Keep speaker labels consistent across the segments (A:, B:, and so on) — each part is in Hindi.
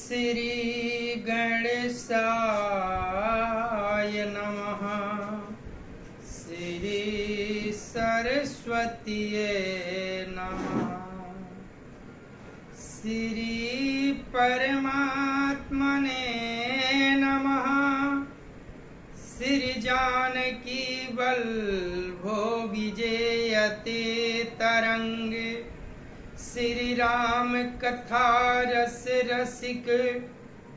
A: श्री गणेशाय नमः। श्री सरस्वतीये नमः। श्री परमात्मने नमः। श्री जानकी वल्लभो विजयते तरंग। श्री राम कथा रस रसिक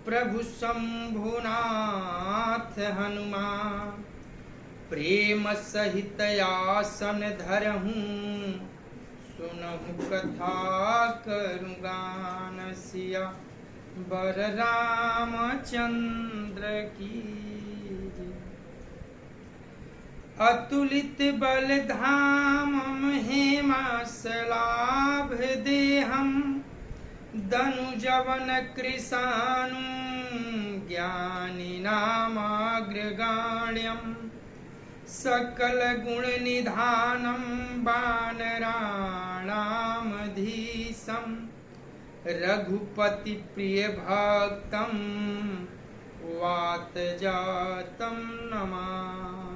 A: प्रभु शंभुनाथ हनुमान। प्रेम सहित आसन धरहूँ सुनहु कथा करूँ गान। सिया बर रामचंद्र की। अतुलित बल धामम हेमासलाभ देहम। दनुजवन कृशानुं ज्ञानी नामाग्रगण्यम। सकल गुण निधानम वानराणामधीशम। रघुपति प्रिय भक्तम वात जातम नमामि।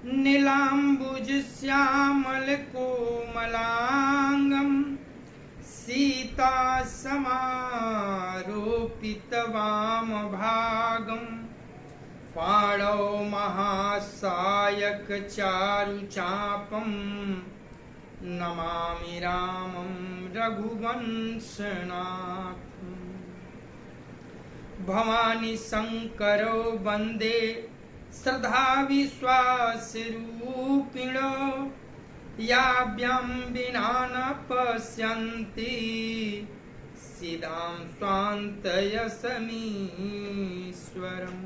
A: नीलाम्बुज श्यामल कोमलांगम। सीता समारोपित वाम भागम। पाणौ महासायक चारु चापम। नमामि रामं रघुवंशनाथं। भवानी शंकरो वंदे श्रद्धा विश्वास रूपिणो। याभ्यां विना न पश्यन्ति सीदां स्वान्तयसमीश्वरम्।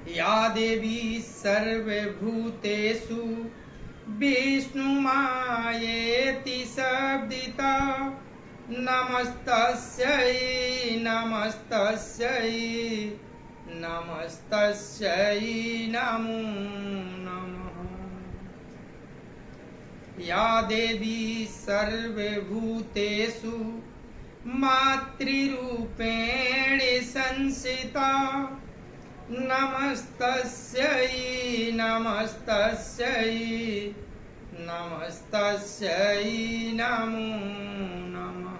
A: या देवी सर्वभूतेषु विष्णुमायेति शब्दिता। नमस्तस्यै नमस्तस्यै नमस्तस्यै नमो नमः। या देवी सर्वभूतेषु मातृरूपेण संस्थिता। नमस्तस्यै नमस्तस्यै नमस्तस्यै नमो नमः।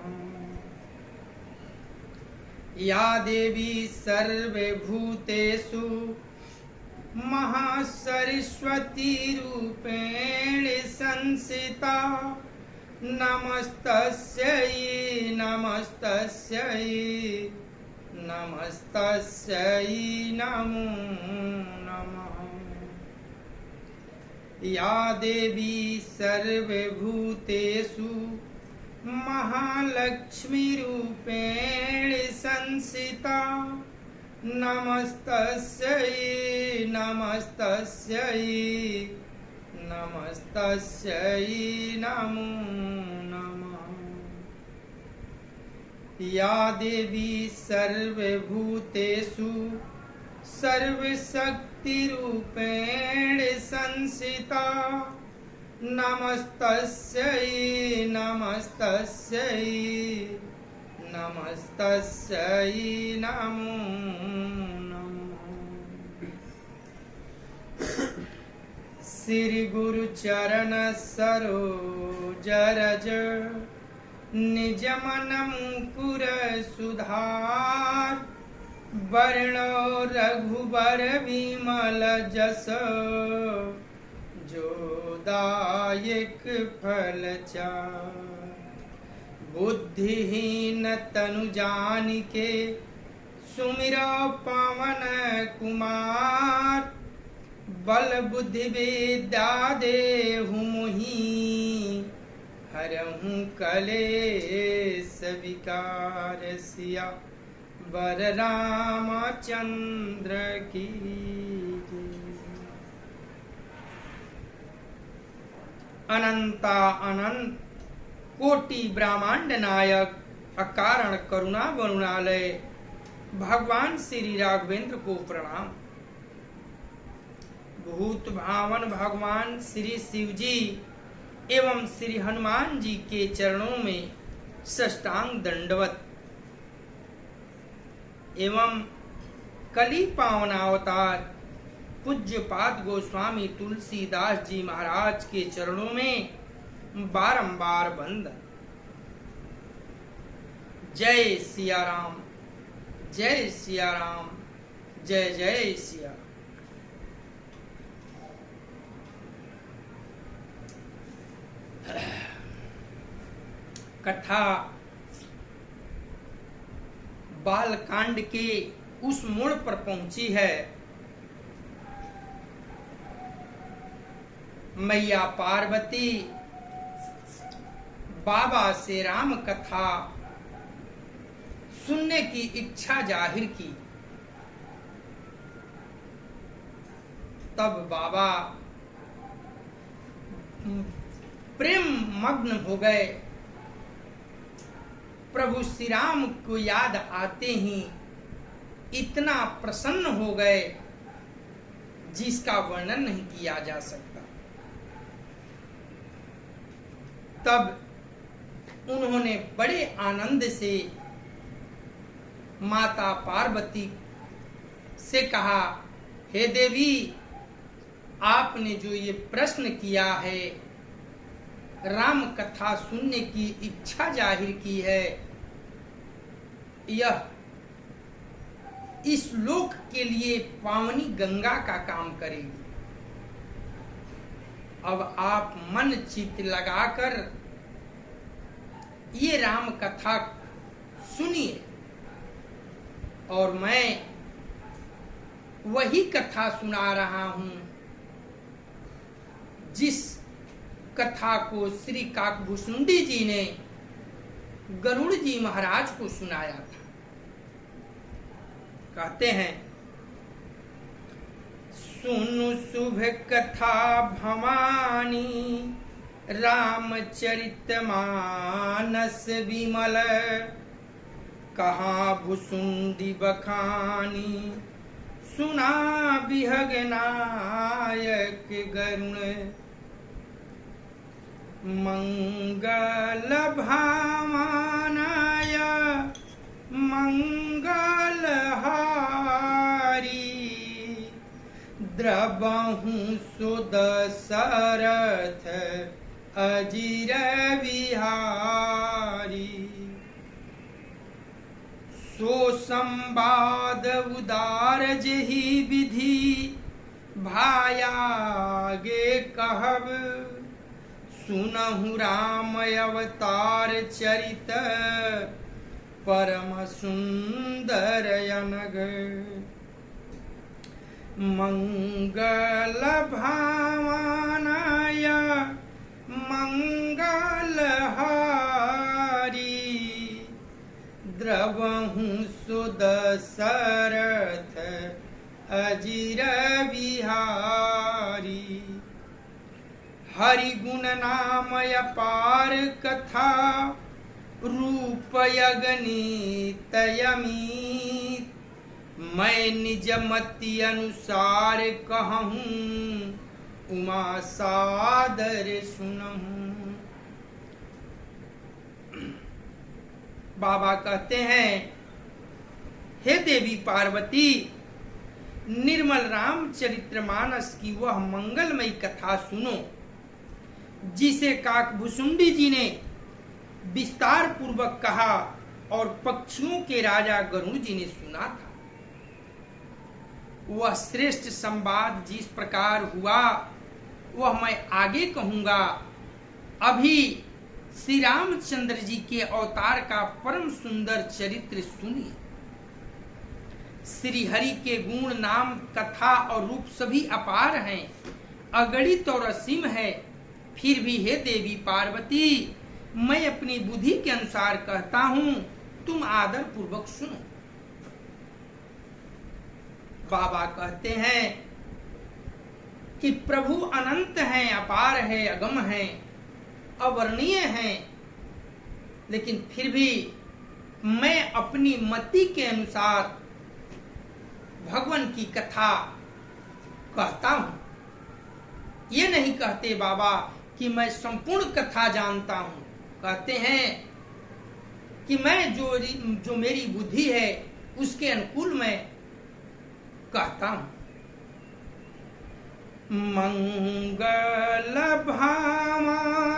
A: या देवी सर्वभूतेषु महासरस्वती रूपेण संस्थिता। नमस्तस्यै नमस्तस्यै नमस्तस्यै नमो नमः। या देवी सर्वभूतेषु महालक्ष्मी रूपेण संस्थिता। नमस्तस्यै नमस्तस्यै नमस्तस्यै नमो नमः। या देवी सर्वभूतेषु सर्वशक्तिरूपेण संस्थिता। नमस्तस्यै नमस्तस्यै नमस्तस्यै नमो नमः। श्री गुरु चरण सरोज रज। निज मन मुकुर सुधार। वर्णो रघुबर विमल जस। जो दायक फल चार। बुद्धिहीन तनु जानिके सुमिरो पवन कुमार। बल बुद्धि विद्या देहु मोहि। हरहु कलेश विकार। सिया बर रामचंद्र की। अनंता अनंत कोटि ब्रह्मांड नायक अकारण करुणा वरुणालय भगवान श्री राघवेंद्र को प्रणाम। भूत भावन भगवान श्री शिव जी एवं श्री हनुमान जी के चरणों में साष्टांग दंडवत एवं कली पावनावतार पूज्यपाद गोस्वामी तुलसीदास जी महाराज के चरणों में बारंबार वंदन। जय सिया राम, जय सिया राम, जय जय सिया। कथा बालकांड के उस मोड़ पर पहुंची है। मैया पार्वती बाबा से राम कथा सुनने की इच्छा जाहिर की। तब बाबा प्रेम मग्न हो गए। प्रभु श्री राम को याद आते ही इतना प्रसन्न हो गए जिसका वर्णन नहीं किया जा सकता। तब उन्होंने बड़े आनंद से माता पार्वती से कहा, हे देवी, आपने जो ये प्रश्न किया है, राम कथा सुनने की इच्छा जाहिर की है, यह इस लोक के लिए पावनी गंगा का काम करेगी। अब आप मन चित्त लगाकर ये राम कथा सुनिए और मैं वही कथा सुना रहा हूं जिस कथा को श्री काकभूषुंडी जी ने गरुड़ जी महाराज को सुनाया था। कहते हैं, सुनु शुभ कथा भवानी, रामचरित मानस विमल, कहाँ भुसुंडी बखानी, सुना बिहग नायक गरुण, मंगल भामानाय मंगल हारी, द्रबहु सुदशरथ अजिर विहारी, सो संवाद उदार जहि विधि, भायागे कहब, सुनहु राम अवतार चरित, परम सुंदर अनग, मंगल भावनाय मंगल हारी, द्रवहु सुदशरथ अजिर विहारी, हरि गुण नाम अपार कथा, रूप अगणित अमीत, मैं निज मति अनुसार कहूँ, उमा सादर सुनहूँ। बाबा कहते हैं, हे देवी पार्वती, निर्मल रामचरितमानस की वह मंगलमयी कथा सुनो जिसे काकभूषुंडी जी ने विस्तार पूर्वक कहा और पक्षियों के राजा गरुड़ जी ने सुना था। वह श्रेष्ठ संवाद जिस प्रकार हुआ वह मैं आगे कहूंगा। अभी श्री रामचंद्र जी के अवतार का परम सुंदर चरित्र सुनिए। श्री हरि के गुण नाम कथा और रूप सभी अपार हैं, अगणित और असीम है। फिर भी हे देवी पार्वती, मैं अपनी बुद्धि के अनुसार कहता हूं, तुम आदर पूर्वक सुनो। बाबा कहते हैं कि प्रभु अनंत हैं, अपार है, अगम है, अवर्णीय हैं, लेकिन फिर भी मैं अपनी मति के अनुसार भगवान की कथा कहता हूं। ये नहीं कहते बाबा कि मैं संपूर्ण कथा जानता हूँ। कहते हैं कि मैं जो मेरी बुद्धि है उसके अनुकूल मैं कहता हूँ। मंगल भामानय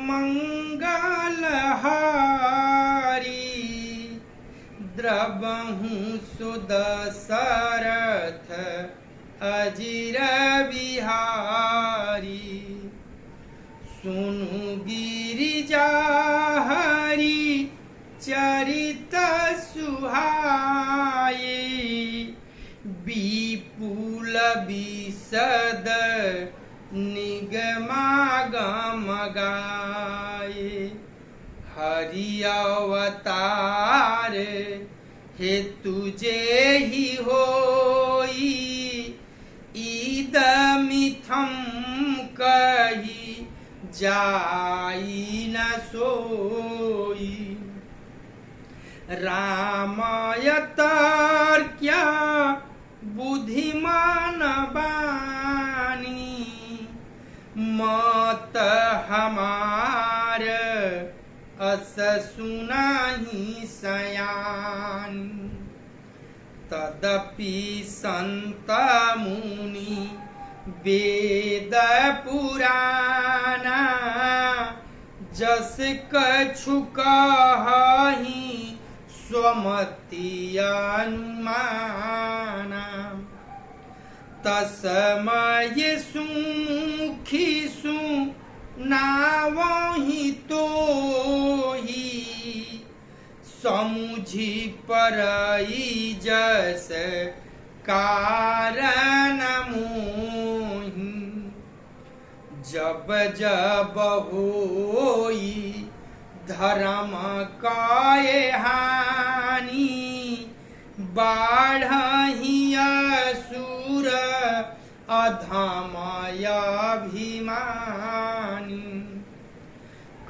A: मंगलहारी द्रवहु सुदशरथ अजिर बिहारी सुनु गिरिजा हरि चरित सुहाए विपुल विशद निगमागम गाए हरि अवतार हे तुझे ही होई इदमिथम कही जाई न सोई रामायतर्क्य बुद्धिमान बानी मत हमार अस सुनाही सयान तदपि संत मुनि वेद पुराना जस कछु कहि स्वमति अनुमाना तस्मय सुमुखी सुनावहि तोहि समुझि परई जस कारण मोहि जब जब होई धर्म काये हानि बाढ़हि असुर अधमयाभिमानी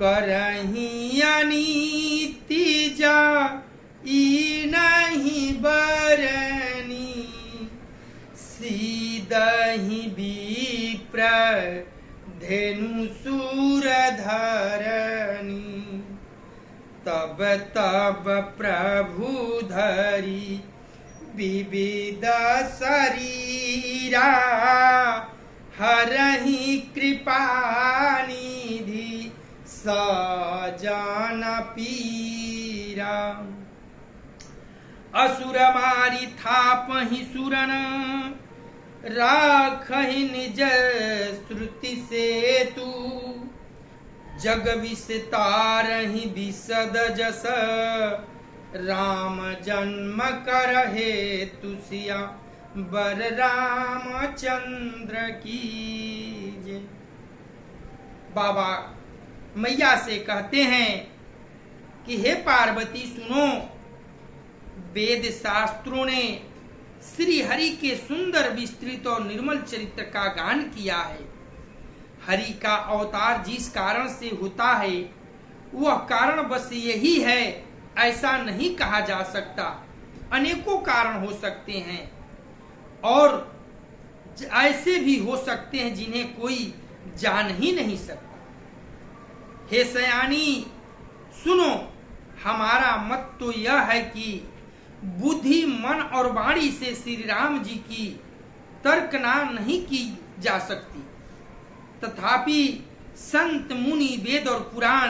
A: करहि अनीति जा ई नहीं बरनी सीदहि विप्र धेनु सुर धरनी तब तब प्रभु धरी विविध शरीरा हरहि कृपा निधि सजन पीरा असुर मारी थापहि सुरन राखहि निज श्रुति सेतु जग विस्तारहि विशद जस राम जन्म कर हेतु सिया बर रामचंद्र की जय। बाबा मैया से कहते हैं कि हे पार्वती सुनो, वेद शास्त्रों ने श्री हरि के सुंदर विस्तृत और निर्मल चरित्र का गान किया है। हरि का अवतार जिस कारण से होता है वह कारण बस यही है ऐसा नहीं कहा जा सकता। अनेकों कारण हो सकते हैं और ऐसे भी हो सकते हैं जिन्हें कोई जान ही नहीं सकता। हे सयानी सुनो, हमारा मत तो यह है कि बुद्धि मन और वाणी से श्री राम जी की तर्कना नहीं की जा सकती, तथापि संत मुनि वेद और पुराण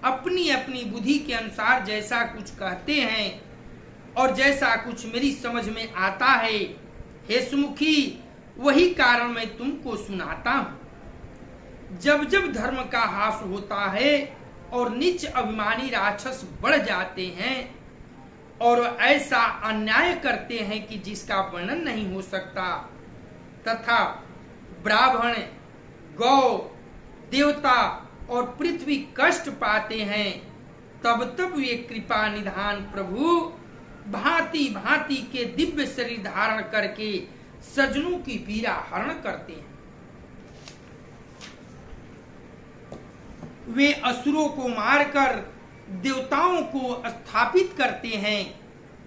A: अपनी अपनी बुद्धि के अनुसार जैसा कुछ कहते हैं और जैसा कुछ मेरी समझ में आता है, हे सुमुखी वही कारण मैं तुमको सुनाता हूँ। जब जब धर्म का हास होता है और नीच अभिमानी राक्षस बढ़ जाते हैं और ऐसा अन्याय करते हैं कि जिसका वर्णन नहीं हो सकता, तथा ब्राह्मण गौ देवता और पृथ्वी कष्ट पाते हैं, तब तब वे कृपा निधान प्रभु भांति भांति के दिव्य शरीर धारण करके सज्जनों की पीड़ा हरण करते हैं। वे असुरों को मारकर देवताओं को स्थापित करते हैं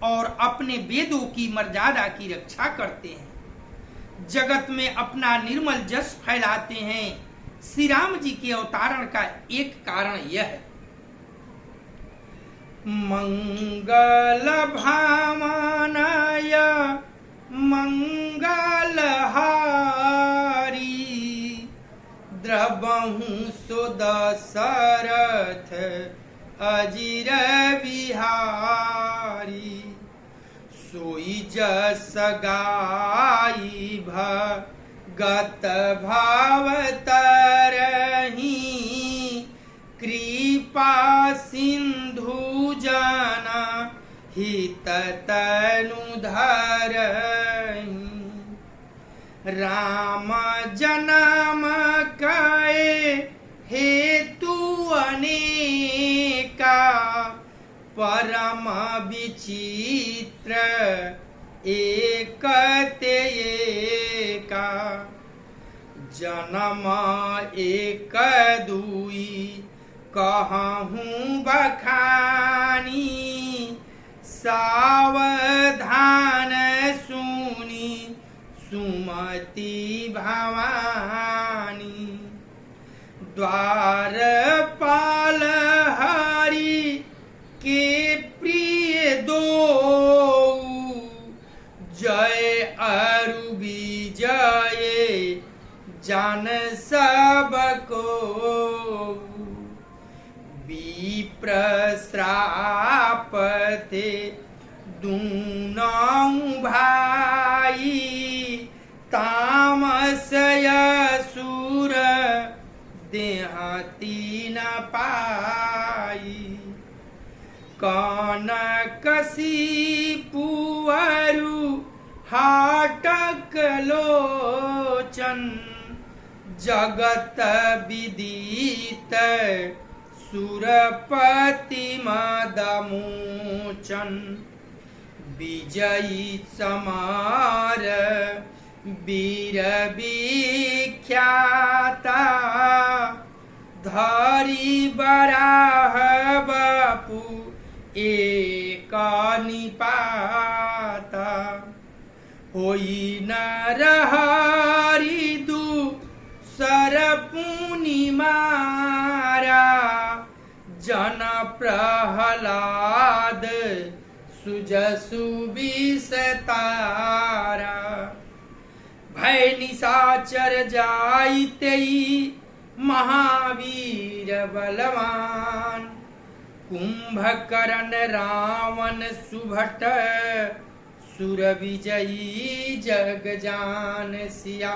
A: और अपने वेदों की मर्यादा की रक्षा करते हैं। जगत में अपना निर्मल जस फैलाते हैं श्री राम जी के अवतारण का एक कारण यह है, मंगल भामानय मंगलहारी, द्रवहु सो दशरथ अजिर बिहारी, सोई जस गाई भगत भाव तरही, कृपा सिंधु जना हित तनु धरहि, राम जन्म कए हेतु अनेका, परम विचित्र एक ते एका, जन्म एक दुई कहूँ बखानी, सावधान सुनी सुमति भवानी, द्वारपाल हरि के प्रिय दो, जय अरु विजय जान सबको, विप्र श्राप थे दूनों भाई, तामस असुर देहाती न पाई, कनकसी पुअरु हाटक लोचन, जगत विदित सुरपति मदमोचन, विजयी समार वीर विख्याता, धरी बराह बापू एक निपाता, होई नरहरि दू सरपुनि मारा, जन प्रहलाद सुजसु विसतारा, भय निशाचर जाइतेई महावीर बलवान, कुंभकर्ण रावण सुभट सुर विजयी जग जान, सिया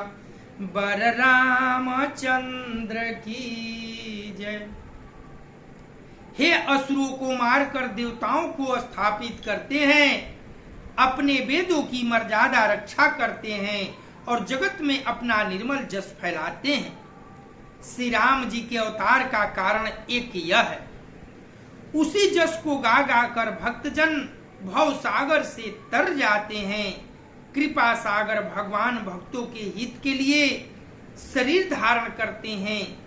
A: बर रामचंद्र की जय। हे असुरों को मारकर देवताओं को स्थापित करते हैं, अपने वेदों की मर्यादा रक्षा करते हैं और जगत में अपना निर्मल जस फैलाते हैं। श्री राम जी के अवतार का कारण एक यह है, उसी जस को गा गा कर भक्तजन भव सागर से तर जाते हैं। कृपा सागर भगवान भक्तों के हित के लिए शरीर धारण करते हैं।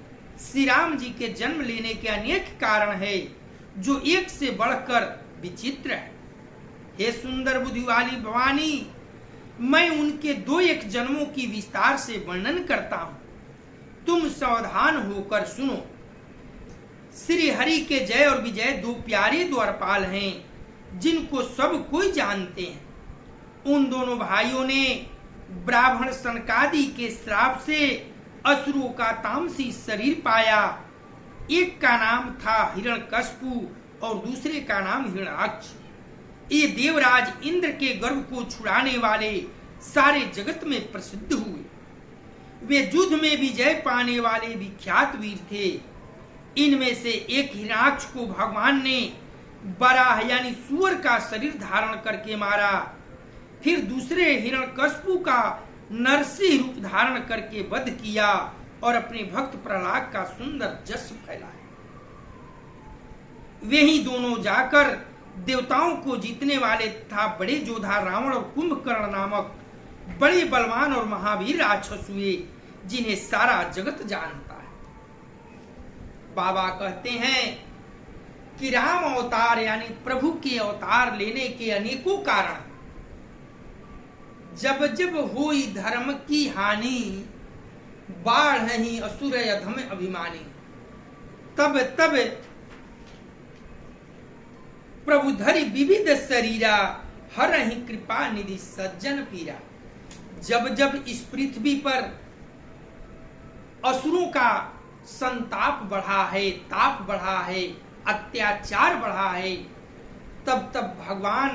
A: श्री राम जी के जन्म लेने के अनेक कारण है जो एक से बढ़कर विचित्र है। हे सुंदर बुद्धि वाली भवानी, मैं उनके 2-1 जन्मों की विस्तार से वर्णन करता हूं, तुम सावधान होकर सुनो। श्री हरि के जय और विजय 2 प्यारे द्वारपाल हैं जिनको सब कोई जानते हैं। उन दोनों भाइयों ने ब्राह्मण सनकादि के श्राप से असुरों का तामसी शरीर पाया। एक का नाम था हिरण्यकश्यपु और दूसरे का नाम हिरण्याक्ष। ये देवराज इंद्र के गर्भ को छुड़ाने वाले सारे जगत में प्रसिद्ध हुए। वे युद्ध में विजय पाने वाले विख्यात वीर थे। इनमें से एक हिरण्याक्ष को भगवान ने बराह यानी सूअर का शरीर धारण करके मारा। फिर दूसरे हिरण्यकश्यपु का नरसिंह रूप धारण करके वध किया और अपने भक्त प्रहलाद का सुंदर जस फैलाया। वे ही दोनों जाकर देवताओं को जीतने वाले तथा बड़े योद्धा रावण और कुंभकर्ण नामक बड़े बलवान और महावीर राक्षस हुए जिन्हें सारा जगत जानता है। बाबा कहते हैं कि राम अवतार यानी प्रभु के अवतार लेने के अनेकों कारण। जब जब हुई धर्म की हानि, बाढ़ ही असुर अधम अभिमानी। तब तब प्रभु धरि विविध शरीरा, हरहि कृपा निधि सज्जन पीरा। जब जब इस पृथ्वी पर असुरों का संताप बढ़ा है, ताप बढ़ा है, अत्याचार बढ़ा है, तब तब भगवान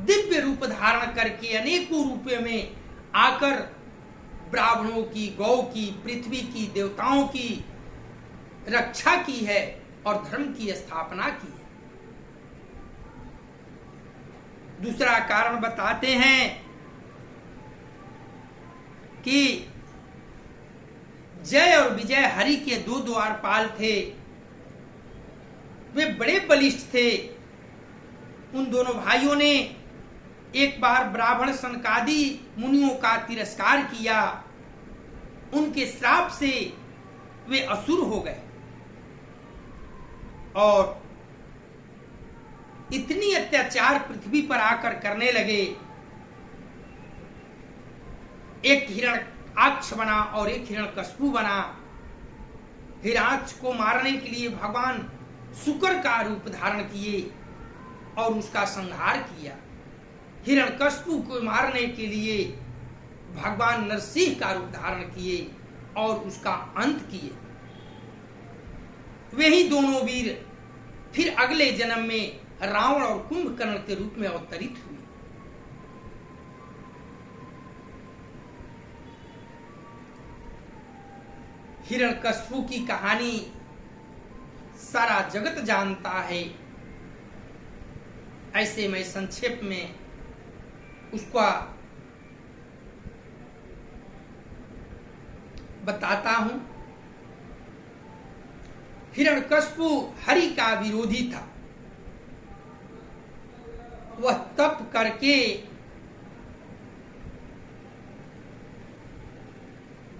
A: दिव्य रूप धारण करके अनेकों रूपों में आकर ब्राह्मणों की, गौ की, पृथ्वी की, देवताओं की रक्षा की है और धर्म की स्थापना की है। दूसरा कारण बताते हैं कि जय और विजय हरि के दो द्वारपाल थे, वे बड़े बलिष्ठ थे। उन दोनों भाइयों ने एक बार ब्राह्मण सनकादि मुनियों का तिरस्कार किया, उनके श्राप से वे असुर हो गए और इतनी अत्याचार पृथ्वी पर आकर करने लगे। एक हिरण्याक्ष बना और एक हिरण्यकश्यप बना। हिरण्याक्ष को मारने के लिए भगवान शुक्र का रूप धारण किए और उसका संहार किया। हिरण्यकश्यप को मारने के लिए भगवान नरसिंह का रूप धारण किए और उसका अंत किए। वही दोनों वीर फिर अगले जन्म में रावण और कुंभकर्ण के रूप में अवतरित हुए। हिरण्यकश्यप की कहानी सारा जगत जानता है, ऐसे मैं संक्षेप में उसका बताता हूं। हिरण्यकश्यप हरि का विरोधी था। वह तप करके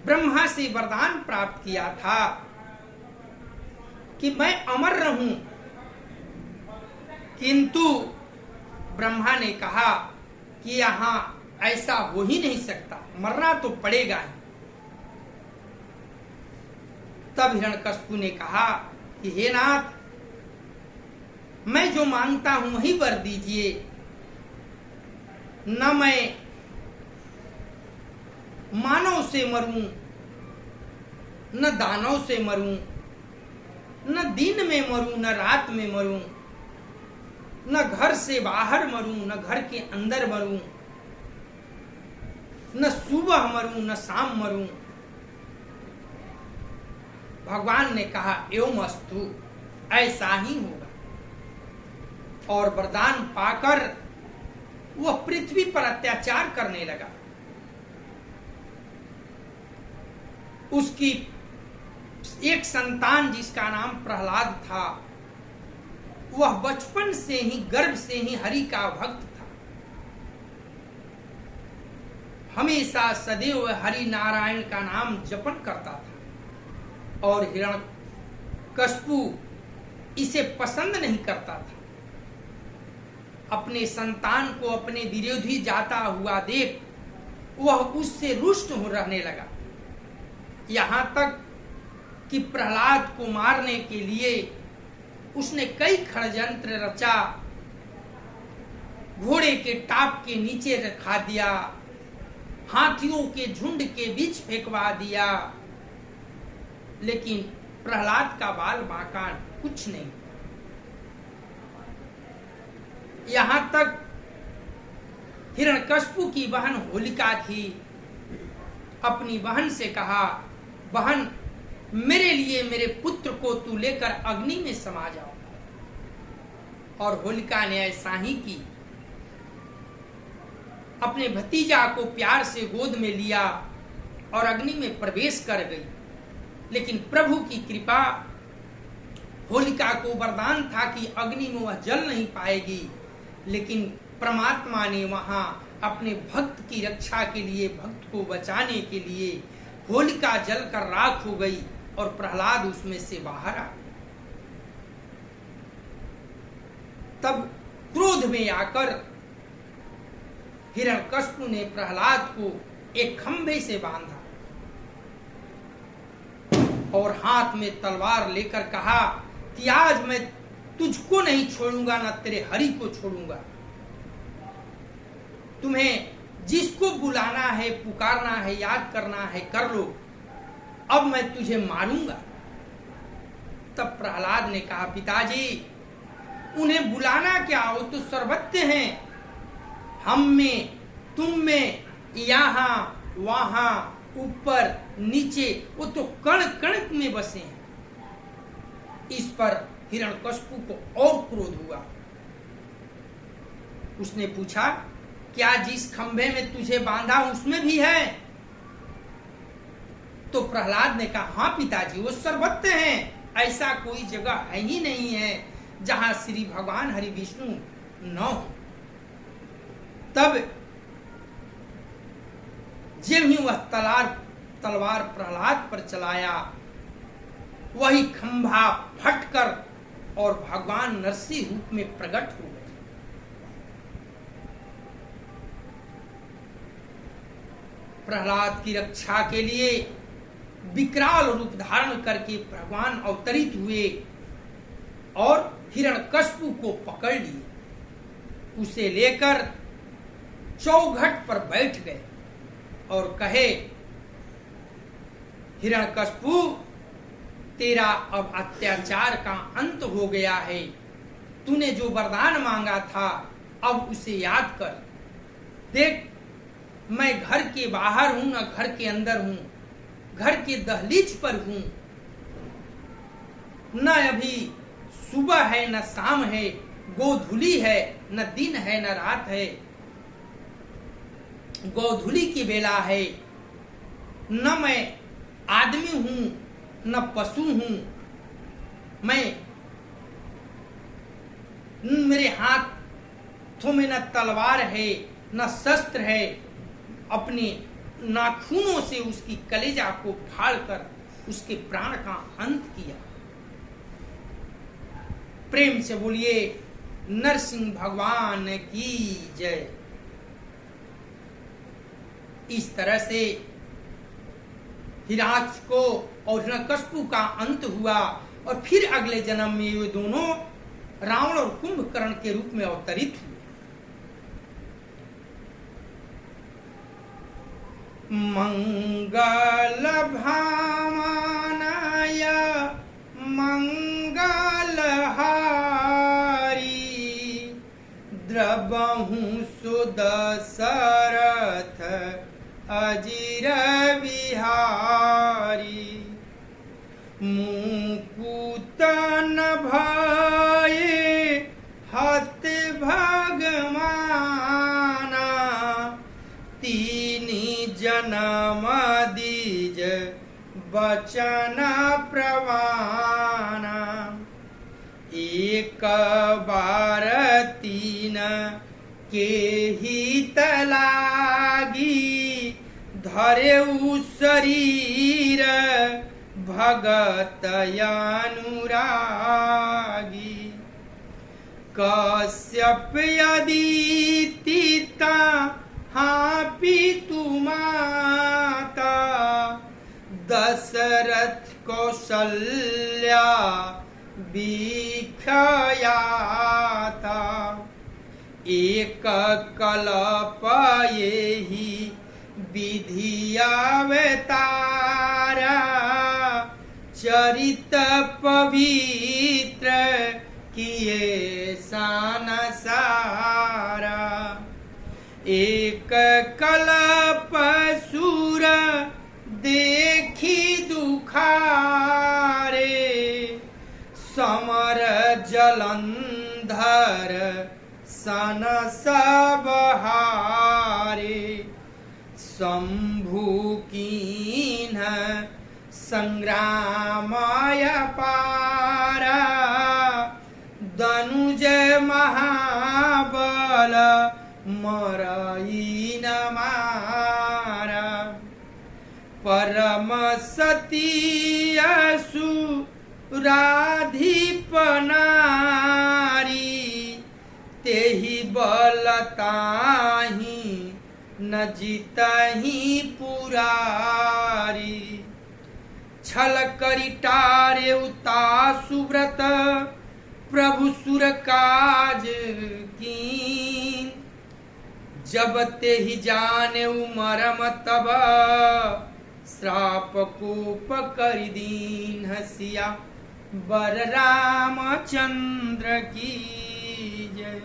A: ब्रह्मा से वरदान प्राप्त किया था कि मैं अमर रहूं, किंतु ब्रह्मा ने कहा कि यहां ऐसा हो ही नहीं सकता, मरना तो पड़ेगा ही। तब हिरण्यकश्यप ने कहा कि हे नाथ, मैं जो मांगता हूं वही वर दीजिए, न मैं मानव से मरूं, न दानव से मरूं, न दिन में मरूं, न रात में मरूं, न घर से बाहर मरूं, न घर के अंदर मरूं, न सुबह मरूं, न शाम मरूं। भगवान ने कहा एवं अस्तु, ऐसा ही होगा। और वरदान पाकर वह पृथ्वी पर अत्याचार करने लगा। उसकी एक संतान जिसका नाम प्रहलाद था, वह बचपन से ही, गर्भ से ही हरि का भक्त था। हमेशा सदैव हरि नारायण का नाम जपन करता था और हिरण्यकश्यप इसे पसंद नहीं करता था। अपने संतान को अपने विरोधी जाता हुआ देख वह उससे रुष्ट हो रहने लगा। यहां तक कि प्रहलाद को मारने के लिए उसने कई षड्यंत्र रचा, घोड़े के टाप के नीचे रखा दिया, हाथियों के झुंड के बीच फेंकवा दिया, लेकिन प्रहलाद का बाल बांका कुछ नहीं। यहां तक हिरण्यकश्यप की बहन होलिका थी। अपनी बहन से कहा, बहन मेरे लिए मेरे पुत्र को तू लेकर अग्नि में समा जाओ। और होलिका ने ऐसा ही की। अपने भतीजा को प्यार से गोद में लिया और अग्नि में प्रवेश कर गई। लेकिन प्रभु की कृपा, होलिका को वरदान था कि अग्नि में वह जल नहीं पाएगी, लेकिन परमात्मा ने वहां अपने भक्त की रक्षा के लिए, भक्त को बचाने के लिए होलिका जलकर राख हो गई और प्रहलाद उसमें से बाहर आ गया। तब क्रोध में आकर हिरण्यकश्यप ने प्रहलाद को एक खंभे से बांधा और हाथ में तलवार लेकर कहा कि आज मैं तुझको नहीं छोड़ूंगा, ना तेरे हरि को छोड़ूंगा। तुम्हें जिसको बुलाना है, पुकारना है, याद करना है, कर लो, अब मैं तुझे मारूंगा। तब प्रहलाद ने कहा, पिताजी उन्हें बुलाना क्या, वो तो सर्वज्ञ हैं। हम में, तुम में, यहाँ वहां, ऊपर नीचे, वो तो कण कण में बसे हैं। इस पर हिरण्यकशिपु को और क्रोध हुआ। उसने पूछा, क्या जिस खंभे में तुझे बांधा उसमें भी है? तो प्रहलाद ने कहा, हाँ पिताजी, वो सर्वज्ञ हैं। ऐसा कोई जगह है ही नहीं है जहां श्री भगवान हरि विष्णु न हो। तब जब ही वह तलवार प्रहलाद पर चलाया, वही खंभा फटकर और भगवान नरसिंह रूप में प्रकट हो गए। प्रहलाद की रक्षा के लिए विकराल रूप धारण करके भगवान अवतरित हुए और हिरण्यकशिपु को पकड़ लिए। उसे लेकर चौघट पर बैठ गए और कहे, हिरण्यकशिपु, तेरा अब अत्याचार का अंत हो गया है। तूने जो वरदान मांगा था, अब उसे याद कर। देख, मैं घर के बाहर हूं, न घर के अंदर हूं, घर के दहलीज पर हूं। न अभी सुबह है न शाम है, गोधूली है, न दिन है न रात है। गोधूली की बेला है। न मैं आदमी हूं न पशु हूं। मेरे हाथों में न तलवार है न शस्त्र है। अपने नाखूनों से उसकी कलेजा को फाड़कर उसके प्राण का अंत किया। प्रेम से बोलिए नरसिंह भगवान की जय। इस तरह से हिरण्यकशिपु को और हिरण्यकशिपु का अंत हुआ और फिर अगले जन्म में ये दोनों रावण और कुंभकर्ण के रूप में अवतरित हुए। मंगल भामानाय मंगलहारी द्रवहु सुदशरथ अजिर विहारी। मुकुत न भये हत भगवाना तीनि जन्म दीज बचन प्रवाना। एक बार तीन के हित लागी धरेउ शरीर भगत अनुरागी। कश्यप अदिति हाँ पितु माता दशरथ कौशल्या विख्याता। एक कल्प एहि विधि अवतारा चरित पवित्र किए सान सारा। एक कल्प सुर देखी दुखारे समर जलंधर सन सब हारे। शंभु कीन्ह संग्रामय पारा दनुज महाबल मरई न मारा। परम सती असुराधिप नारी तेहि बलताही न जीतहि पुरारी। छल करि टारे उता सुव्रत प्रभु सुर काज कीन। जब ते ही जाने मरम तब श्राप कोप करि दीन। हसिया बर रामचंद्र की जय।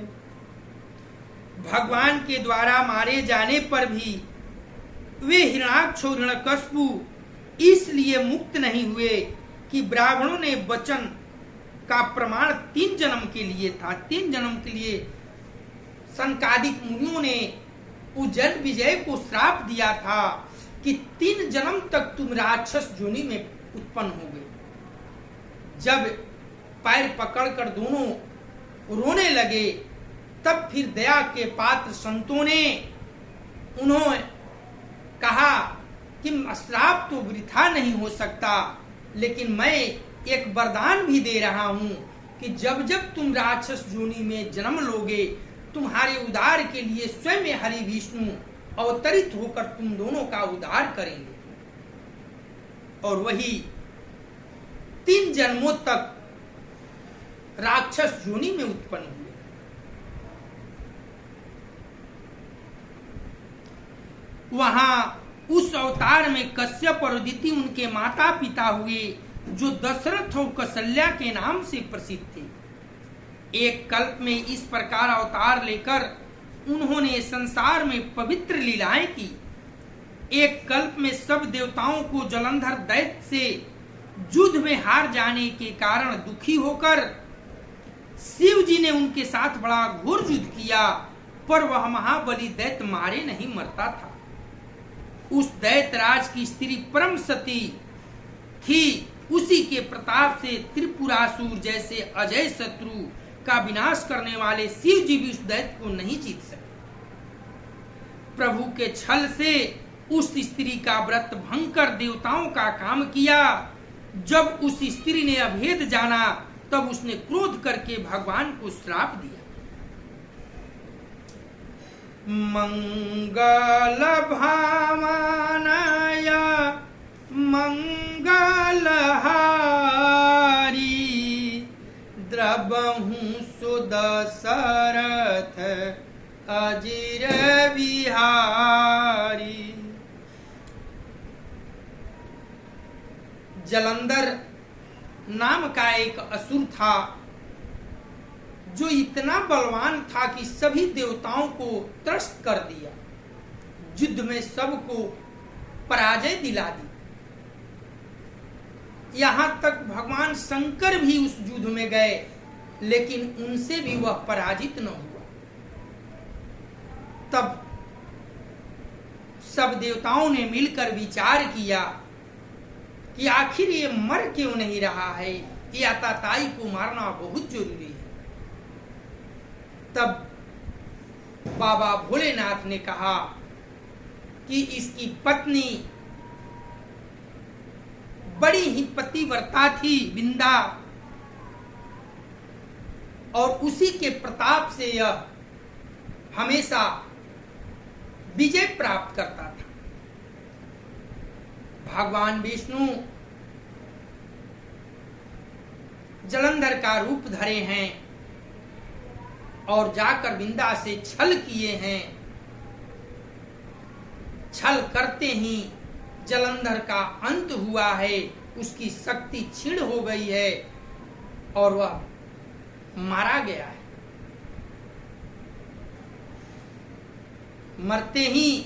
A: भगवान के द्वारा मारे जाने पर भी वे हिरण्याक्ष और हिरण्यकश्यपु इसलिए मुक्त नहीं हुए कि ब्राह्मणों ने वचन का प्रमाण 3 जन्म के लिए था। 3 जन्म के लिए सनकादिक मुनियों ने उज्जैन विजय को श्राप दिया था कि 3 जन्म तक तुम राक्षस योनि में उत्पन्न होगे। जब पैर पकड़कर दोनों रोने लगे तब फिर दया के पात्र संतों ने उन्होंने कहा कि श्राप तो वृथा नहीं हो सकता, लेकिन मैं एक वरदान भी दे रहा हूं कि जब जब तुम राक्षस योनि में जन्म लोगे तुम्हारे उद्धार के लिए स्वयं हरि विष्णु अवतरित होकर तुम दोनों का उद्धार करेंगे। और वही 3 जन्मों तक राक्षस योनि में उत्पन्न हुए। वहां उस अवतार में कश्यप और अदिति उनके माता पिता हुए, जो दशरथ और कौशल्या के नाम से प्रसिद्ध थे। एक कल्प में इस प्रकार अवतार लेकर उन्होंने संसार में पवित्र लीलाएं की। एक कल्प में सब देवताओं को जलंधर दैत्य से युद्ध में हार जाने के कारण दुखी होकर शिव जी ने उनके साथ बड़ा घोर युद्ध किया, पर वह महाबली दैत्य मारे नहीं मरता था। उस दैत्यराज की स्त्री परम सती थी। उसी के प्रताप से त्रिपुरासुर जैसे अजय शत्रु का विनाश करने वाले शिव जी भी उस दैत्य को नहीं जीत सके। प्रभु के छल से उस स्त्री का व्रत भंग कर देवताओं का काम किया। जब उस स्त्री ने अभेद जाना तब उसने क्रोध करके भगवान को श्राप दिया। मंगल भावनाय मंगलहारी द्रबहु सुदशरथ अजिर बिहारी। जलंधर नाम का एक असुर था जो इतना बलवान था कि सभी देवताओं को त्रस्त कर दिया, युद्ध में सबको पराजय दिला दी। यहां तक भगवान शंकर भी उस युद्ध में गए, लेकिन उनसे भी वह पराजित न हुआ। तब सब देवताओं ने मिलकर विचार किया कि आखिर ये मर क्यों नहीं रहा है, ये आतताई को मारना बहुत जरूरी है। तब बाबा भोलेनाथ ने कहा कि इसकी पत्नी बड़ी ही पतिव्रता थी विंदा, और उसी के प्रताप से यह हमेशा विजय प्राप्त करता था। भगवान विष्णु जलंधर का रूप धरे हैं और जाकर विंदा से छल किए हैं। छल करते ही जलंधर का अंत हुआ है, उसकी शक्ति क्षीण हो गई है और वह मारा गया है। मरते ही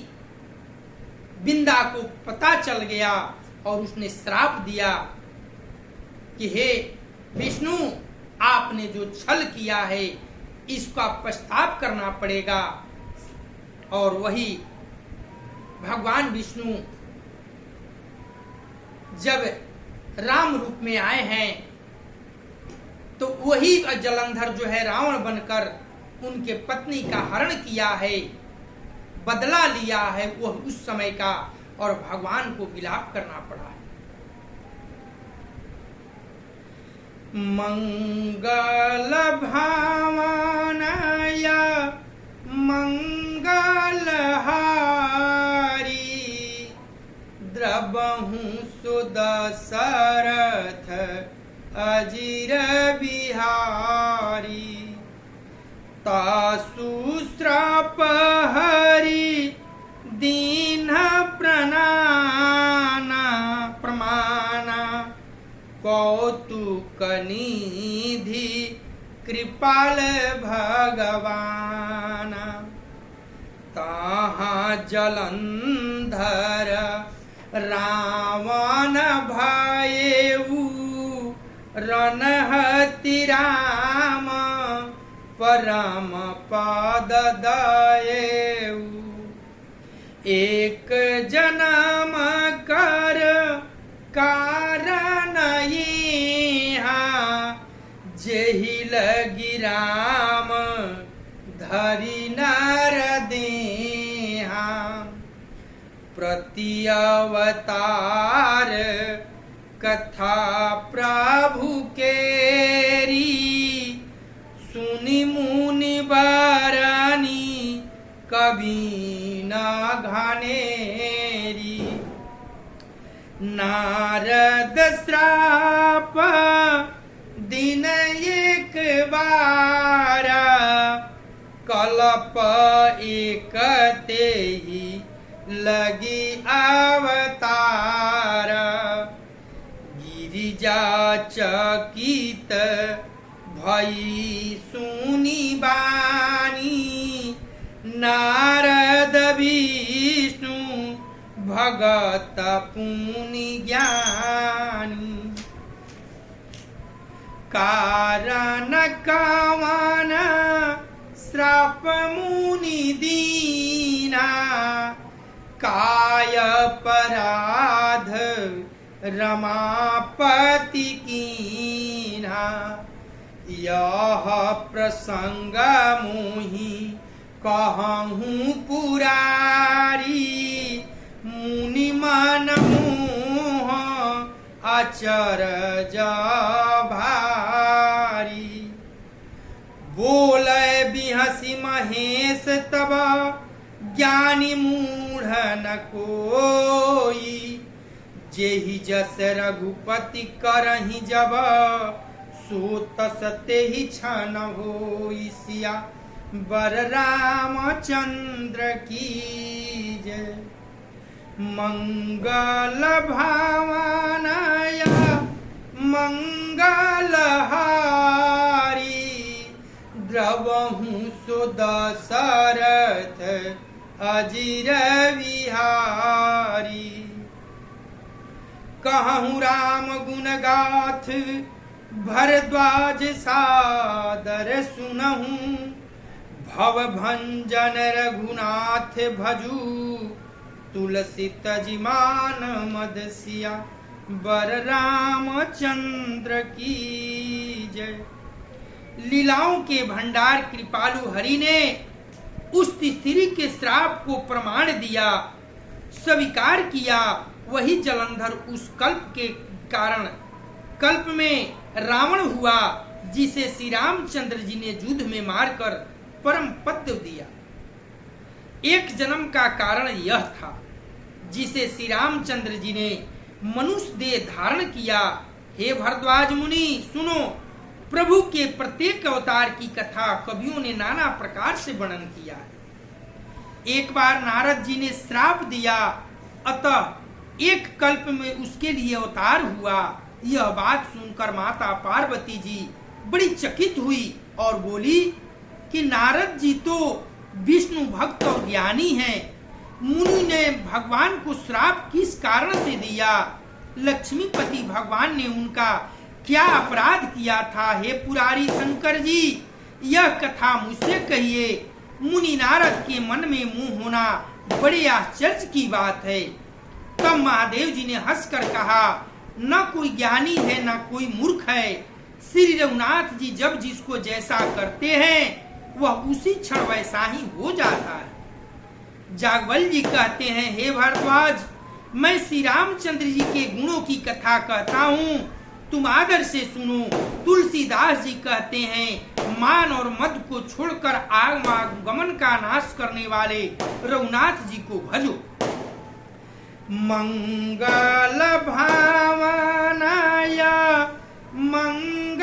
A: विंदा को पता चल गया और उसने श्राप दिया कि हे विष्णु, आपने जो छल किया है इसका पश्चाताप करना पड़ेगा। और वही भगवान विष्णु जब राम रूप में आए हैं तो वही जलंधर जो है रावण बनकर उनके पत्नी का हरण किया है, बदला लिया है वह उस समय का, और भगवान को विलाप करना पड़ा है। मंगल भावनाय मंगलहारी द्रबहु सो दशरथ अजीर बिहारी। तासु श्राप हरि दीन प्रमाना कौतुक निधि कृपाल भगवान। ताहाँ जलंधर रावण भयेऊ रणहति राम परम पद दयेऊ। एक जन्म कर कारण जेहि लगी राम धरि नर देहा। प्रति अवतार कथा प्रभु केरी सुनि मुनि बरनी कभी न घनेरी। नारद श्राप दिन एक बार कल्प एक तेहि लगी अवतार। गिरिजा चकित भई सुनि बानी नारद विष्णु भगत पुनि ज्ञानी। कारण कवन श्राप मुनि दीना काय अपराध रमापति कीन्हा। यह प्रसंग मोहि कहूँ पुरारी मुनि मन मोह अचरज भारी। बोले बिहसी महेश तब ज्ञानी मूढ़ न कोई। जेहि जस रघुपति करहि जब सो तस तेहि क्षण होई। सिया बर रामचंद्र की जय। मंगल भावनया मंगलहारी द्रवहु सो दशरथ अजीर बिहारी। कहूँ राम गुण गाथ भरद्वाज सादर सुनहूँ। भव भंजन रघुनाथ भजू तुलसी तजिमान मदसिया बर रामचंद्र की जय। लीलाओं के भंडार कृपालु हरि ने उस स्त्री के श्राप को प्रमाण दिया, स्वीकार किया। वही जलंधर उस कल्प के कारण कल्प में रावण हुआ, जिसे श्री रामचंद्र जी ने युद्ध में मारकर परम पद दिया। एक जन्म का कारण यह था जिसे श्री रामचंद्र जी ने मनुष्य देह धारण किया। हे भरद्वाज मुनि सुनो, प्रभु के प्रत्येक अवतार की कथा कवियों ने नाना प्रकार से वर्णन किया है। एक बार नारद जी ने श्राप दिया, अतः एक कल्प में उसके लिए अवतार हुआ। यह बात सुनकर माता पार्वती जी बड़ी चकित हुई और बोली कि नारद जी तो विष्णु भक्त और ज्ञानी हैं, मुनि ने भगवान को श्राप किस कारण से दिया? लक्ष्मीपति भगवान ने उनका क्या अपराध किया था? हे पुरारी शंकर जी, यह कथा मुझसे कहिए। मुनि नारद के मन में मुंह होना बड़े आश्चर्य की बात है। तब महादेव जी ने हंसकर कहा, न कोई ज्ञानी है न कोई मूर्ख है। श्री रघुनाथ जी जब जिसको जैसा करते हैं वह उसी क्षण वैसा ही हो जाता है। जागवल जी कहते हैं, हे भारद्वाज, मैं श्री रामचंद्र जी के गुणों की कथा कहता हूँ, तुम आदर से सुनो। तुलसीदास जी कहते हैं, मान और मद को छोड़कर आगमन का नाश करने वाले रघुनाथ जी को भजो। मंगल भावनाय मंगलहारी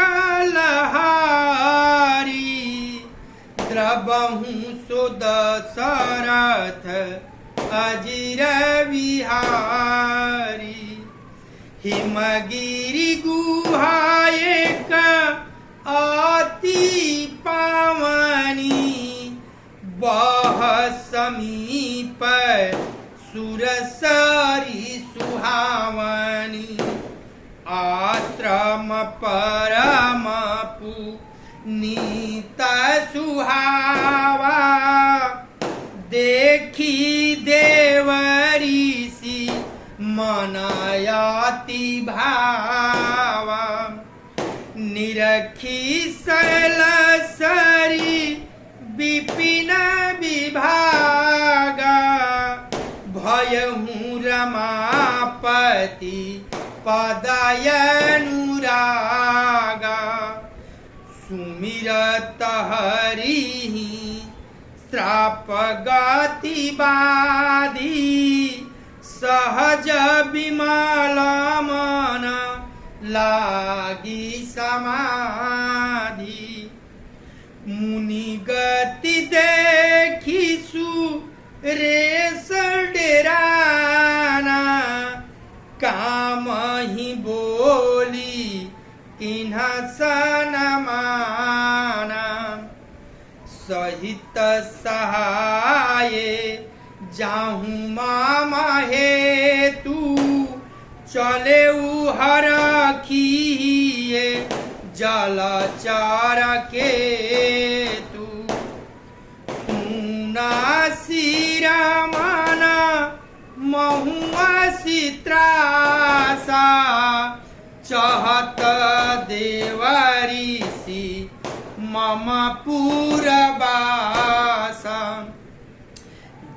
A: द्रवहु सो दशरथ अजिर विहारी हिमगिरि गुहा एक अति पावनी बह समीप सुरसरी सुहावनी आश्रम परम पुनीत सुहावा देखी देव ऋषि मनयाति भावा निरखी शैलसरी विपिन विभागा भयहु रमापति पदयनुरागा सुमिरत हरि श्राप गति बाधी सहज विमल मन लागी समाधि मुनि गति देखी सुरेश डेराना काम ही बोली किन्ह सनमाना सहित सहाय जाहूँ मामा हेतु चले हर खिए जलचार के तू सुना सिरा माना महुआ सित्रासा चहत देवरीसी मम पुरबासा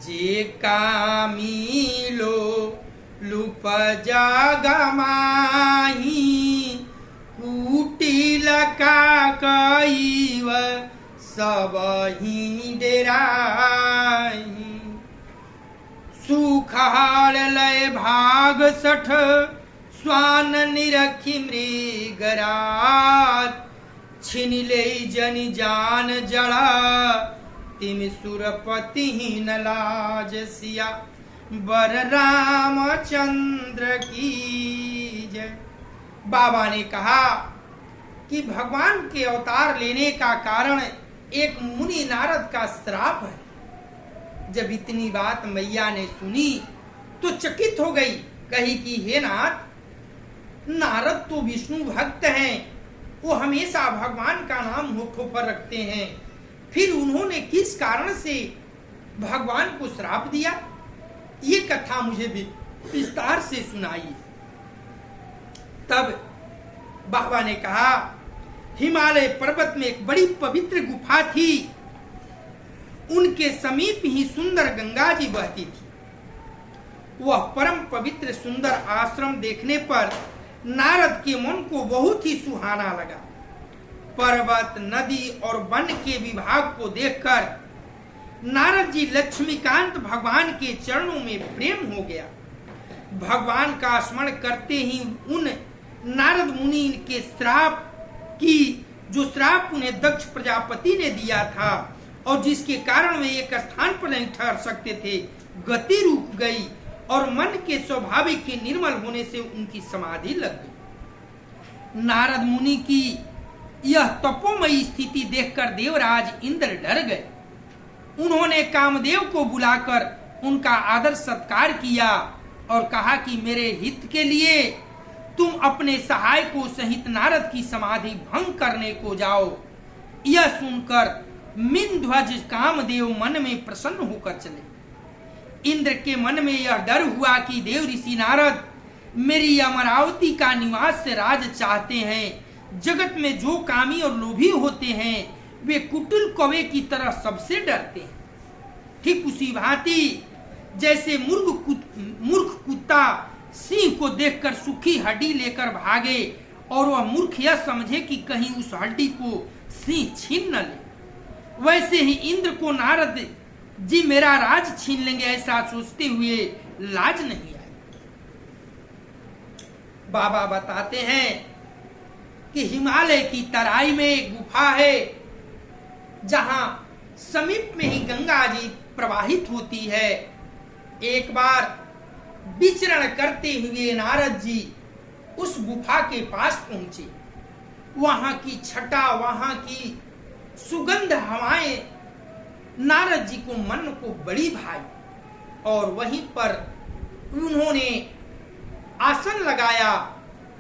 A: जे कामिलो लुप जागमाही कुटिल का कईव सब ही डेराही सुखाल लय भाग सठ स्वान निरखी मृगराज छिन ले जन जान जड़ा तिम सुरपति न लाज सिया बर रामचंद्र की जय। बाबा ने कहा कि भगवान के अवतार लेने का कारण एक मुनि नारद का श्राप है। जब इतनी बात मैया ने सुनी तो चकित हो गई, कही कि हे नाथ, नारद तो विष्णु भक्त हैं, वो हमेशा भगवान का नाम होठों पर रखते हैं, फिर उन्होंने किस कारण से भगवान को श्राप दिया? ये कथा मुझे भी विस्तार से सुनाइए। तब बाबा ने कहा, हिमालय पर्वत में एक बड़ी पवित्र गुफा थी, उनके समीप ही सुंदर गंगा जी बहती थी। वह परम पवित्र सुंदर आश्रम देखने पर नारद के मन को बहुत ही सुहाना लगा। पर्वत, नदी और वन के विभाग को देखकर नारद जी लक्ष्मीकांत भगवान के चरणों में प्रेम हो गया। भगवान का स्मरण करते ही उन नारद मुनि के श्राप की, जो श्राप उन्हें दक्ष प्रजापति ने दिया था और जिसके कारण वे एक स्थान पर नहीं ठहर सकते थे, गति रुक गई और मन के स्वाभाविक के निर्मल होने से उनकी समाधि लग गई। नारद मुनि की यह तपोमयी स्थिति देखकर देवराज इंद्र डर गए। उन्होंने कामदेव को बुलाकर उनका आदर सत्कार किया और कहा कि मेरे हित के लिए तुम अपने सहायकों सहित नारद की समाधि भंग करने को जाओ। यह सुनकर मिंध्वज कामदेव मन में प्रसन्न होकर चले। इंद्र के मन में यह डर हुआ कि देव ऋषि नारद मेरी अमरावती का निवास से राज चाहते हैं। जगत में जो कामी और लोभी होते हैं वे कुटिल कौवे की तरह सबसे डरते हैं। ठीक उसी भांति जैसे मूर्ख कुत्ता सिंह को देखकर सूखी हड्डी लेकर भागे और वह मूर्ख यह समझे कि कहीं उस हड्डी को सिंह छीन न ले, वैसे ही इंद्र को नारद जी मेरा राज छीन लेंगे ऐसा सोचते हुए लाज नहीं आई। बाबा बताते हैं कि हिमालय की तराई में एक गुफा है, जहां समीप में ही गंगा जी प्रवाहित होती है। एक बार विचरण करते हुए नारद जी उस गुफा के पास पहुंचे। वहां की छटा, वहां की सुगंध हवाएं नारद जी को मन को बड़ी भाई, और वहीं पर उन्होंने आसन लगाया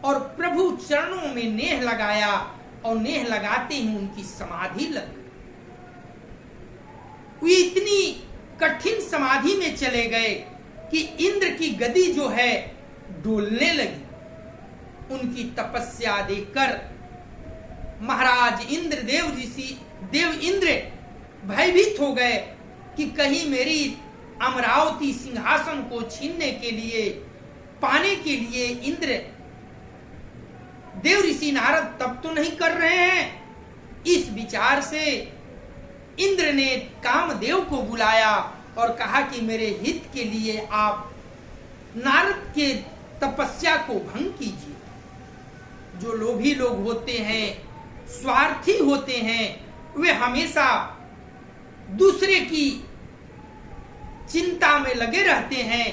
A: और प्रभु चरणों में नेह लगाया, और नेह लगाते ही उनकी समाधि लग गई। वे इतनी कठिन समाधि में चले गए कि इंद्र की गदी जो है डोलने लगी। उनकी तपस्या देखकर महाराज इंद्र देव इंद्र भयभीत हो गए कि कहीं मेरी अमरावती सिंहासन को छीनने के लिए, पाने के लिए इंद्र देव ऋषि नारद तप तो नहीं कर रहे हैं। इस विचार से इंद्र ने कामदेव को बुलाया और कहा कि मेरे हित के लिए आप नारद के तपस्या को भंग कीजिए। जो लोभी लोग होते हैं, स्वार्थी होते हैं, वे हमेशा दूसरे की चिंता में लगे रहते हैं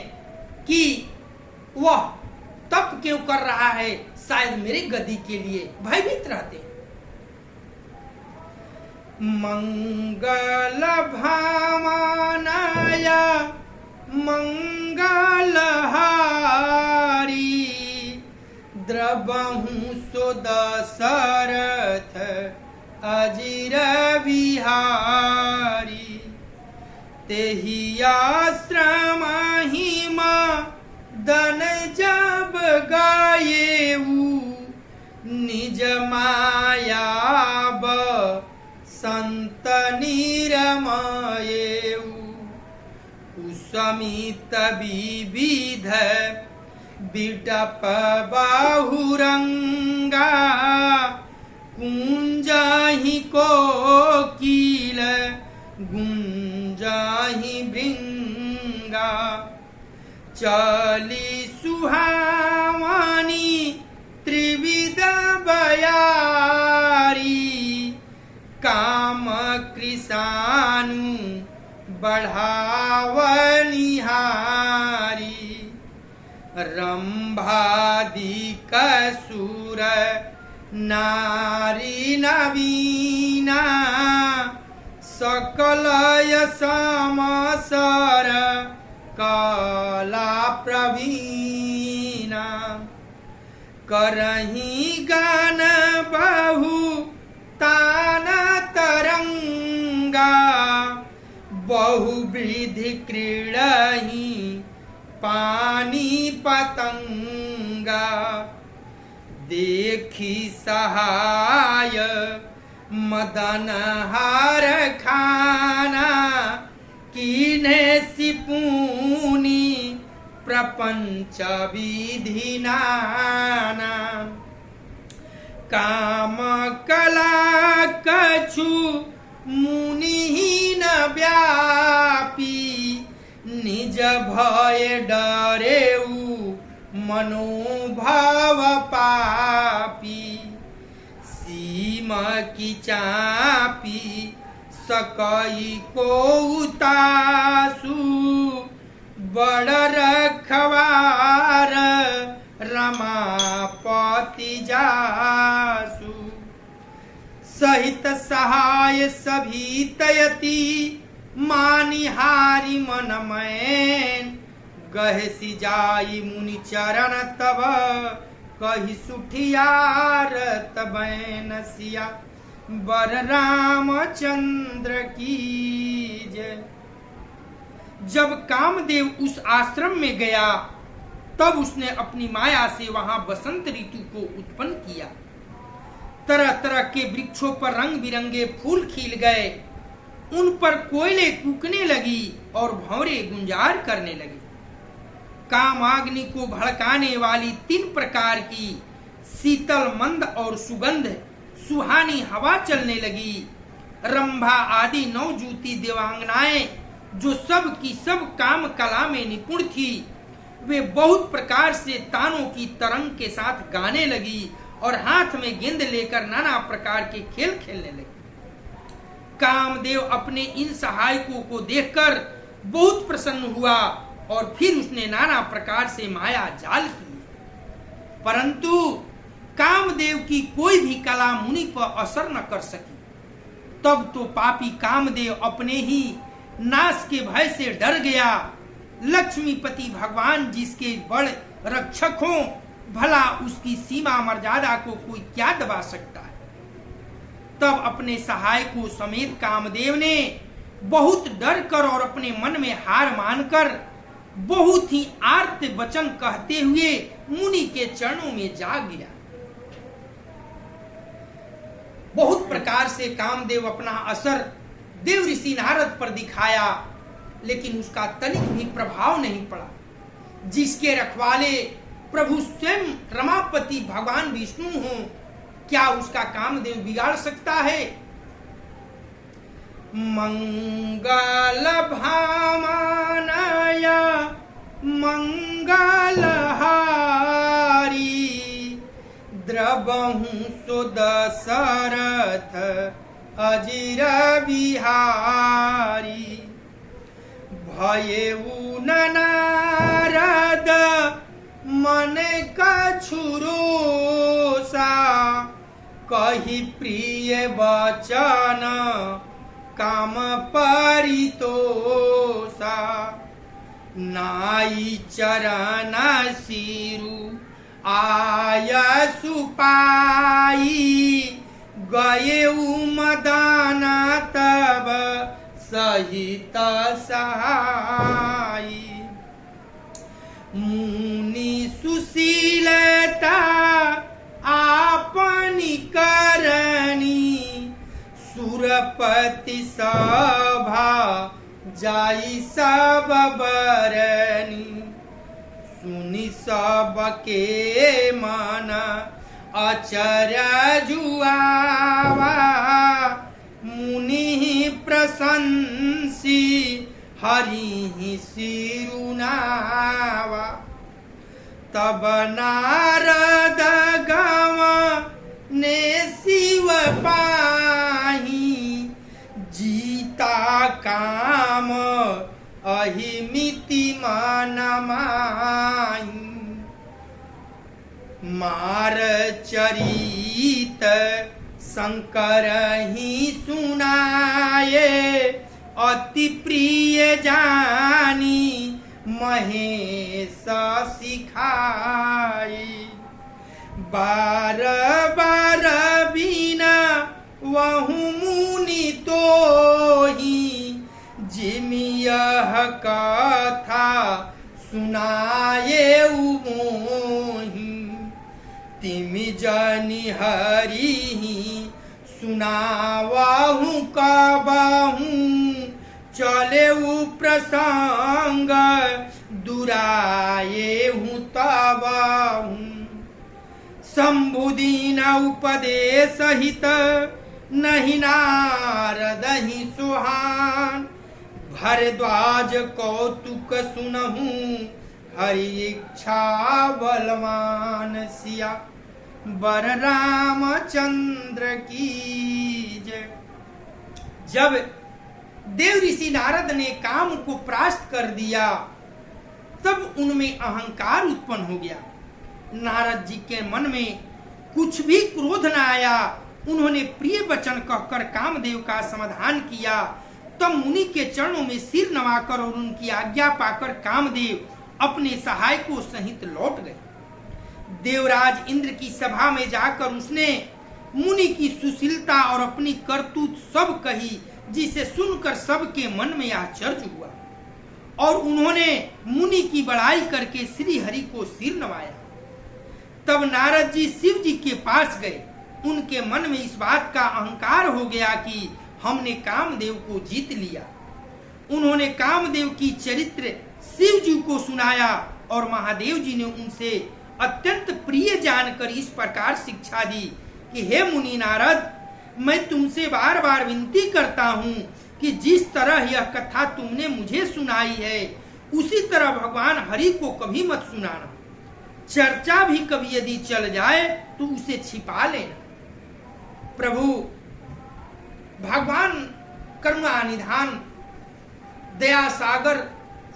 A: कि वह तप क्यों कर रहा है, शायद मेरी गद्दी के लिए भयभीत रहते हैं। मंगल भामानया मंगलहारी द्रवहु सो दशरथ अजिर बिहारी। तेहि आश्रम महिमा दन जब गायेऊ निज माया संत निरमयेऊ। कुसमित विविध बिटप बाहुरंगा कुंजाहि कोकिल गुंजाहि भृंगा। चली सुहावनी त्रिविध बयारी काम कृषानु बढ़ावनिहारी। रंभादिक सुर नारी नवीना सकल समासर कला प्रवीणा। करही गान बहु तान तरंगा बहुवृद्धि क्रीड़ही पानी पतंगा। देखी सहाय मदन हार खाना कीन्हे सिपुनी प्रपंच विधि नाना। काम कला कछु मुनिहीन व्यापी निज भय डरेऊ मनोभाव पापी। सीमा की चापी सकई को उतासु बड़ रखवार रमापति जासु। सहित सहाय सभी तयति मानिहारी मन मैन। गहसी जाई मुनि चरण तब कही सुठियार तबैन सिया बर रामचंद्र की जय। जब कामदेव उस आश्रम में गया तब उसने अपनी माया से वहां बसंत ऋतु को उत्पन्न किया। तरह तरह के वृक्षों पर रंग बिरंगे फूल खिल गए, उन पर कोयले कूकने लगी और भंवरे गुंजार करने लगे। कामाग्नि को भड़काने वाली 3 प्रकार की शीतल मंद और सुगंध सुहानी हवा चलने लगी। रंभा आदि 9 जूती देवांगनाएं जो सब की सब काम कला में निपुण थी, वे बहुत प्रकार से तानों की तरंग के साथ गाने लगी और हाथ में गेंद लेकर नाना प्रकार के खेल खेलने लगी। कामदेव अपने इन सहायकों को देखकर बहुत प्रसन्न हुआ और फिर उसने नाना प्रकार से माया जाल किए, परंतु कामदेव की कोई भी कला मुनि पर असर न कर सकी। तब तो पापी कामदेव अपने ही नाश के भय से डर गया। लक्ष्मीपति भगवान जिसके बड़े रक्षक हों, भला उसकी सीमा मर्यादा को कोई क्या दबा सकता है। तब अपने सहायकों समेत कामदेव ने बहुत डर कर और अपने मन में हार मानकर बहुत ही आर्त वचन कहते हुए मुनि के चरणों में जा गिरा। बहुत प्रकार से कामदेव अपना असर देव ऋषि नारद पर दिखाया, लेकिन उसका तनिक भी प्रभाव नहीं पड़ा। जिसके रखवाले प्रभु स्वयं रमापति भगवान विष्णु हों, क्या उसका कामदेव बिगाड़ सकता है। मंगल भामानया मंगलहारी द्रवहु सुदशरथ अजिर बिहारी भयउ नारद मन कछुरोसा कहि प्रिय वचन काम परितोषा नाई चरण सिरु आय सुपाई गए मदन तब सहित सहाई मुनि सुशीलता आपनी करनी सुरपति सभा जाई सब बरनी सुनि सबके मन आचार्य जुआवा मुनि प्रशंसी हरि सिरुनावा तब नारद गम ने शिव पाही जीता काम अहिमिति मन माही मार चरित शंकर ही सुनाए अति प्रिय जानी महेश सिखाई बार बार बिना वहु मुनि तो ही जिमि यह कथा सुनाए मोही तिमि जनि हरि सुनावहु कबहु चले प्रसंग दुराए हूँ तबहु शंभुदीन उपदेश हित नहीं नारद ही सुहान भरद्वाज कौतुक सुनहु हरि इच्छा बलवान सिया बर रामचंद्र की जय। जब देव ऋषि नारद ने काम को परास्त कर दिया, तब उनमें अहंकार उत्पन्न हो गया। नारद जी के मन में कुछ भी क्रोध न आया। उन्होंने प्रिय वचन कहकर कामदेव का समाधान किया। तब मुनि के चरणों में सिर नवाकर और उनकी आज्ञा पाकर कामदेव अपने सहायकों सहित लौट गए। देवराज इंद्र की सभा में जाकर उसने मुनि की सुशीलता और अपनी करतूत सब कही, जिसे सुनकर सबके मन में आश्चर्य हुआ और उन्होंने मुनि की बड़ाई करके श्री हरि को सिर नवाया। तब नारद जी शिव जी के पास गए। उनके मन में इस बात का अहंकार हो गया कि हमने कामदेव को जीत लिया। उन्होंने कामदेव की चरित्र शिव जी को सुनाया और महादेव जी ने उनसे अत्यंत प्रिय जानकर इस प्रकार शिक्षा दी कि हे मुनि नारद, मैं तुमसे बार बार विनती करता हूँ कि जिस तरह यह कथा तुमने मुझे सुनाई है उसी तरह भगवान हरि को कभी मत सुनाना। चर्चा भी कभी यदि चल जाए तो उसे छिपा लेना। प्रभु भगवान करुणा निधान दया सागर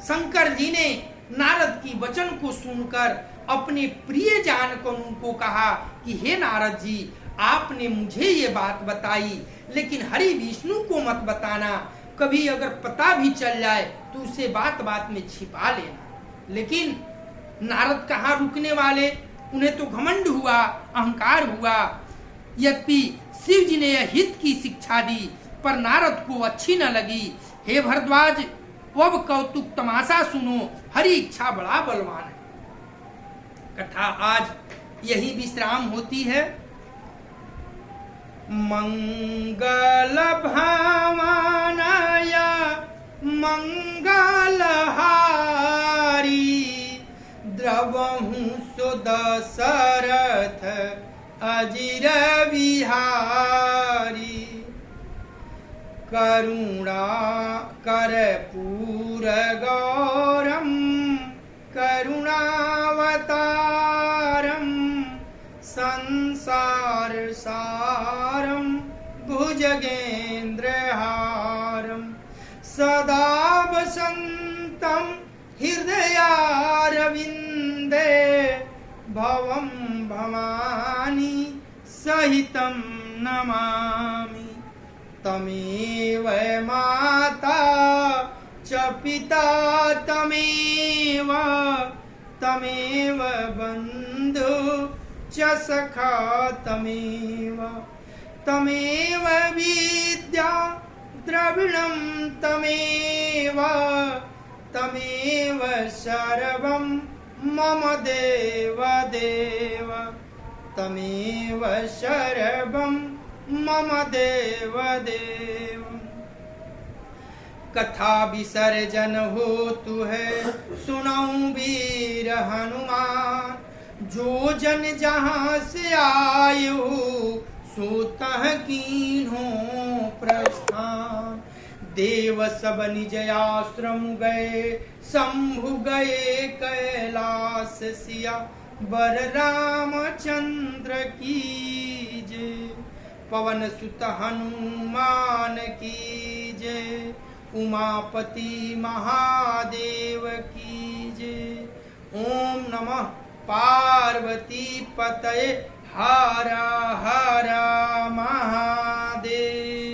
A: शंकर जी ने नारद की वचन को सुनकर अपने प्रिय जानकनों को कहा कि हे नारद जी, आपने मुझे ये बात बताई, लेकिन हरि विष्णु को मत बताना। कभी अगर पता भी चल जाए तो उसे बात बात में छिपा लेना। लेकिन नारद कहाँ रुकने वाले, उन्हें तो घमंड हुआ, अहंकार हुआ। यद्यपि शिव जी ने यह हित की शिक्षा दी पर नारद को अच्छी न लगी। हे भरद्वाज, अब कौतुक तमाशा सुनो, हरि इच्छा बड़ा बलवान है। कथा आज यही विश्राम होती है। मंगल भावनाय मंगलहारी द्रवहु सुदशरथ अजिर विहारी करुणा कर्पूर गौरम करुणावतारम संसार सारम भुजगेन्द्रहारम सदा वसन्तं हृदयारविन्दे भवं भवानी सहितं नमामि। तमेव माता च पिता तमेव बन्धु च सखा तमेव विद्या द्रविणं तमेव सर्वं मम देव तमेव सर्वं मम देव। कथा विसर्जन होतु है सुनाऊं वीर हनुमान, जो जन जहाँ से आयु सो तह कीन्हो प्रस्थान। देव सब निज आश्रम गए, शंभु गए कैलाश सिया, बर रामचंद्र की जय। पवन सुत हनुमान की जय, उमापति महादेव की जय। ओम नमः पार्वती पतये, हर हर महादेव।